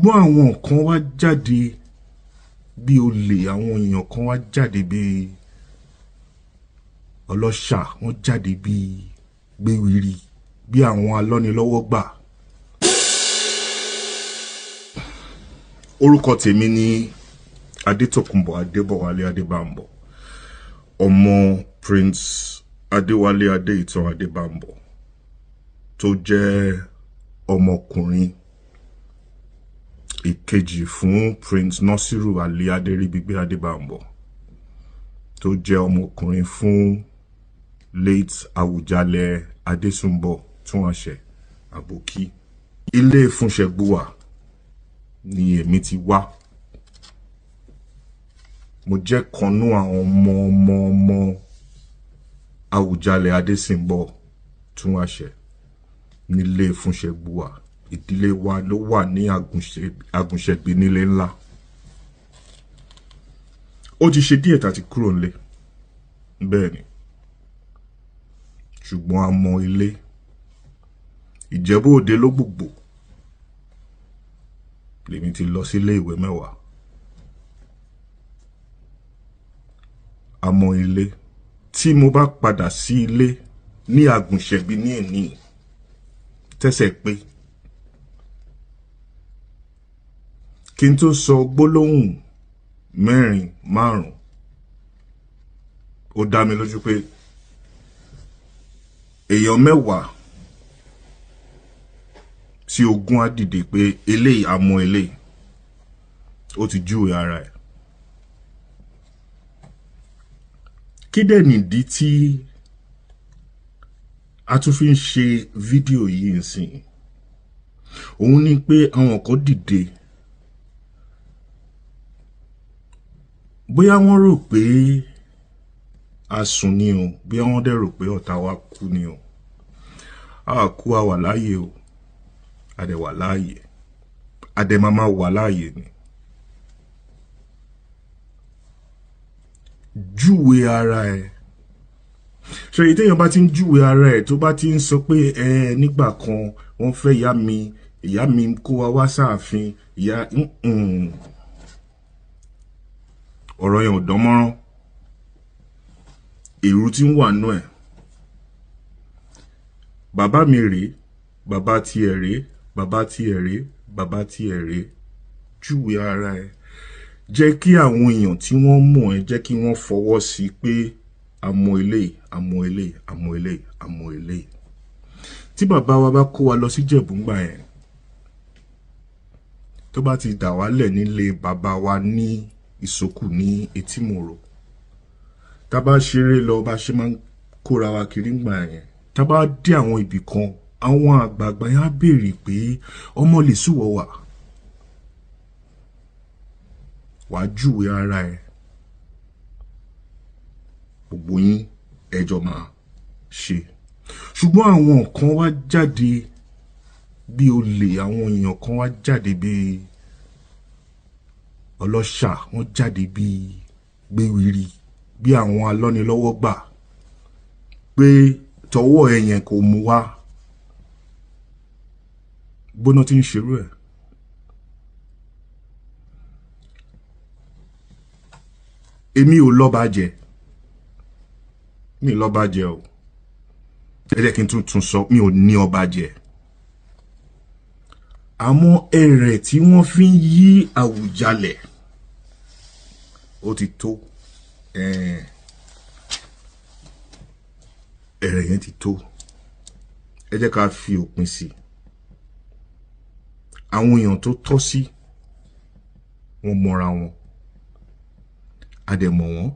Ṣùgbọ́n àwọn kan wá jáde bí olè, àwọn èèyàn kan wá jáde bí ọlọ́ṣà, wọ́n jáde bí gbewiri, bí àwọn alọ́nilọ́wọ́gbà. Orúkọ tèmi ni Adétòkunbọ̀ Adébọ̀wálé Adébámbọ̀, ọmọ Prince Adéwálé Adéìtàn Adébámbọ̀, tó jẹ́ ọmọkùnrin ìkejì fún Prince Nasiru Ali Adéríbigbé Adébámbọ̀, tó jẹ́ ọmọkùnrin fún late Awujale Adésúnbọ̀ Túnàṣẹ Àbòkí. Ilé Fúnṣẹ̀gbùwà ni èmi ti wá. Mo jẹ́ kanú àwọn ọmọ Awujale Adésúnbọ̀ Túnàṣẹ nílé Fúnṣẹ̀gbùwà. Ìdílé wa ló wà ní Àgùnṣẹ̀gbé nílé ńlá. Ó ti ṣe díẹ̀ tá ti kúrò nílé, bẹ́ẹ̀ ni, ṣùgbọ́n a mọ ilé. Ìjẹ̀bú Òde ló gbogbo lèmi ti lọ sílé ìwé mẹ́wàá. A mọ ilé. Tí mo bá padà sí ilé ní Àgùnṣẹ̀gbé ní èní tẹ́sẹ̀ pé, kí n tó sọ gbólóhùn 4-5, ó dá mi lójú pé èèyàn 10 sí 20 á dìde pé eléyìí àmọ́ eléyìí, ó ti júwe ara ẹ̀. Kí dẹ̀ nìdí tí a tún fi ń ṣe fídíò yìí nsìn? Òun ni pé àwọn kan dìde, bóyá wọ́n rò pé a sùn ni o, bóyá wọ́n dẹ̀ rò pé ọ̀tá wa kú ni o. A kú, a wà láàyè o, a dẹ̀ wà láàyè, a dẹ̀ máa wà láàyè ni. Júwe ara ẹ̀. Ṣé èyí téèyàn bá ti ń júwe ara ẹ̀, tó bá ti ń sọ pé nígbà kan wọ́n fẹ́ ìyá mi kó wa wá sáàfin, ọ̀rọ̀ yẹn ò dán mọ́rán. Èrú tí ń wà nú ẹ̀. Bàbá mi rèé, bàbá tiẹ̀ rèé, bàbá tiẹ̀ rèé, bàbá tiẹ̀ rèé. Júwe ara ẹ̀. Jẹ́ kí àwọn èèyàn tí wọ́n mọ̀ ẹ́, jẹ́ kí wọ́n fọwọ́ sí pé àmọ́ eléyìí, àmọ́ eléyìí, àmọ́ eléyìí, àmọ́ eléyìí. Tí bàbá wa bá kó wa lọ sí Ìjẹ̀bú ńgbà yẹn, tó bá ti dà wálẹ̀ nílé bàbá wa ní Ìsókù ní Etímòrò, tá bá ṣeré lọ bá ṣe máa ń kóra wa kiri ńgbà yẹn, tá bá dé àwọn ibì kan, àwọn àgbààgbà yẹn á béèrè pé ọmọ lè súwọ́ wà. Wàá júwe ara ẹ̀. Gbogbo yín ẹjọ́ máa ṣe. Ṣùgbọ́n àwọn kan wá jáde bí olè, àwọn èèyàn kan wá jáde bí ọlọ́ṣà, wọ́n jáde bí gbewiri, bí àwọn alọ́nilọ́wọ́gbà, pé tọwọ́ ẹ̀ yẹn kò mú wá. Gbóná tí ń ṣerú ẹ̀. Èmi ò lọ́ba jẹ. Mi lọ́ba jẹ o. Ẹ jẹ́ kí n tún sọ, mi ò ní ọba jẹ. Àmọ́ ẹ̀rẹ̀ tí wọ́n fi ń yí Àwùjalẹ̀, ó ti tó. Ẹ̀rẹ̀ yẹn ti tó. Ẹ jẹ́ ká fi òpin sí. Àwọn èèyàn tó tọ́ sí, wọ́n mọra wọn. A dẹ̀ mọ̀ wọ́n.